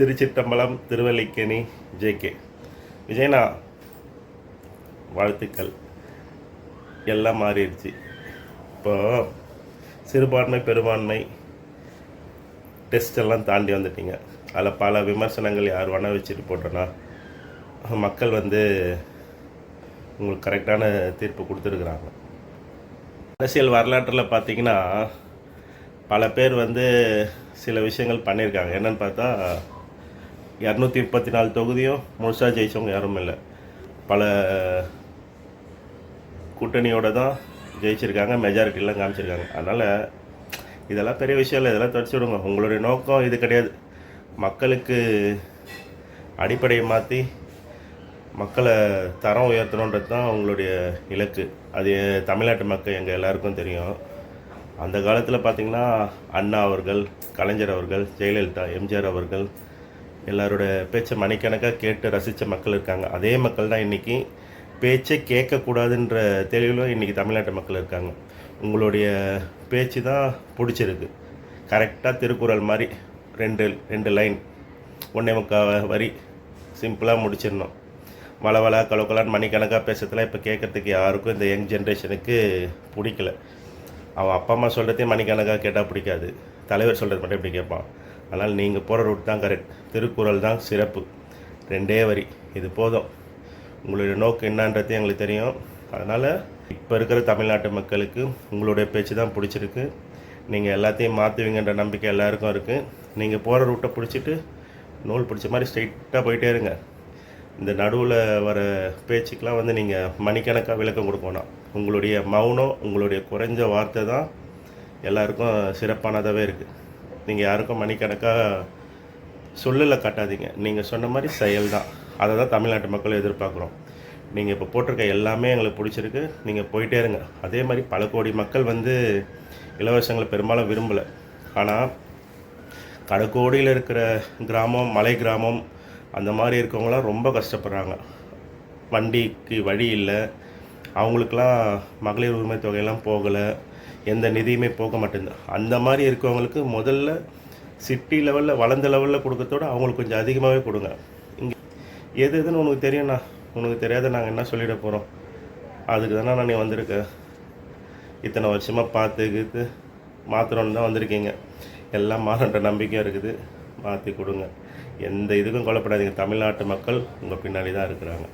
திருச்சிற்றம்பலம், Thiruvallikeni, JK விஜயனா வாழ்த்துக்கள். எல்லாம் மாறிடுச்சு. இப்போ சிறுபான்மை பெரும்பான்மை டெஸ்ட் எல்லாம் தாண்டி வந்துட்டீங்க. அதில் பல விமர்சனங்கள் யார் வேணால் வச்சுட்டு போட்டோன்னா மக்கள் உங்களுக்கு கரெக்டான தீர்ப்பு கொடுத்துருக்குறாங்க. அரசியல் வரலாற்றில் பார்த்திங்கன்னா பல பேர் சில விஷயங்கள் பண்ணியிருக்காங்க. என்னென்னு பார்த்தா 234 தொகுதியும் முழுசாக ஜெயித்தவங்க யாரும் இல்லை. பல கூட்டணியோடு தான் ஜெயிச்சிருக்காங்க, மெஜாரிட்டிலாம் காமிச்சிருக்காங்க. அதனால் இதெல்லாம் பெரிய விஷயம் இல்லை, இதெல்லாம் தொடச்சி விடுங்க. உங்களுடைய நோக்கம் இது கிடையாது. மக்களுக்கு அடிப்படையை மாற்றி மக்களை தரம் உயர்த்தணுன்றது தான் உங்களுடைய இலக்கு. அது தமிழ்நாட்டு மக்கள் எங்கள் எல்லாருக்கும் தெரியும். அந்த காலத்தில் பார்த்திங்கன்னா அண்ணா அவர்கள், கலைஞர் அவர்கள், ஜெயலலிதா, எம்ஜிஆர் அவர்கள் எல்லாரோட பேச்சை மணிக்கணக்காக கேட்டு ரசித்த மக்கள் இருக்காங்க. அதே மக்கள் தான் இன்றைக்கி பேச்சை கேட்கக்கூடாதுன்ற தெளிவில் இன்றைக்கி தமிழ்நாட்டு மக்கள் இருக்காங்க. உங்களுடைய பேச்சு தான் பிடிச்சிருக்கு. கரெக்டாக திருக்குறள் மாதிரி ரெண்டு லைன் 1.25 வரி சிம்பிளாக முடிச்சிடணும். வளவளா கலக்கலான்னு மணிக்கணக்காக பேசுறதுலாம் இப்போ கேட்குறதுக்கு யாருக்கும் இந்த யங் ஜென்ரேஷனுக்கு பிடிக்கல. அவன் அப்பா அம்மா சொல்கிறதையும் மணிக்கணக்காக கேட்டால் பிடிக்காது, தலைவர் சொல்கிறது மட்டும் இப்படி கேட்பான். அதனால் நீங்கள் போகிற ரூட் தான் கரெக்ட். திருக்குறள் தான் சிறப்பு, 2 வரி, இது போதும். உங்களுடைய நோக்கம் என்னன்றது எங்களுக்கு தெரியும். அதனால் இப்போ இருக்கிற தமிழ்நாட்டு மக்களுக்கு உங்களுடைய பேச்சு தான் பிடிச்சிருக்கு. நீங்கள் எல்லாத்தையும் மாற்றுவீங்கன்ற நம்பிக்கை எல்லாருக்கும் இருக்குது. நீங்கள் போகிற ரூட்டை பிடிச்சிட்டு நூல் பிடிச்ச மாதிரி ஸ்ட்ரைட்டாக போயிட்டே இருங்க. இந்த நடுவில் வர பேச்சுக்கெலாம் நீங்கள் மணிக்கணக்காக விளக்கம் கொடுக்கணும். உங்களுடைய மௌனம், உங்களுடைய குறைஞ்ச வார்த்தை தான் எல்லாருக்கும் சிறப்பானதாகவே இருக்குது. நீங்கள் யாருக்கும் மணிக்கணக்காக சொல்லலை காட்டாதீங்க. நீங்கள் சொன்ன மாதிரி செயல் தான். அதை தான் தமிழ்நாட்டு மக்கள் எதிர்பார்க்குறோம். நீங்கள் இப்போ போட்டிருக்க எல்லாமே எங்களுக்கு பிடிச்சிருக்கு, நீங்கள் போயிட்டே இருங்க. அதே மாதிரி பல கோடி மக்கள் இலவசங்களை பெரும்பாலும் விரும்பலை. ஆனால் கடைக்கோடியில் இருக்கிற கிராமம், மலை கிராமம், அந்த மாதிரி இருக்கவங்களாம் ரொம்ப கஷ்டப்படுறாங்க. வண்டிக்கு வழி இல்லை, அவங்களுக்கெல்லாம் மகளிர் உரிமை தொகையெல்லாம் போகலை, எந்த நிதியுமே போக மாட்டேங்குது. அந்த மாதிரி இருக்கவங்களுக்கு முதல்ல சிட்டி லெவலில், வளர்ந்த லெவலில் கொடுக்கறதோட அவங்களுக்கு கொஞ்சம் அதிகமாகவே கொடுங்க. இங்கே எதுன்னு உனக்கு தெரியும்ண்ணா, உனக்கு தெரியாத நாங்கள் என்ன சொல்லிட போகிறோம்? அதுக்கு தானே நான் நீ வந்திருக்கேன். இத்தனை வருஷமாக பார்த்துக்கிட்டு மாத்திரம்னு தான் வந்திருக்கீங்க. எல்லாம் மாறன்ற நம்பிக்கையும் இருக்குது. மாற்றி கொடுங்க. எந்த இதுக்கும் கொல்லப்படாதீங்க. தமிழ்நாட்டு மக்கள் உங்கள் பின்னாடி தான் இருக்கிறாங்க.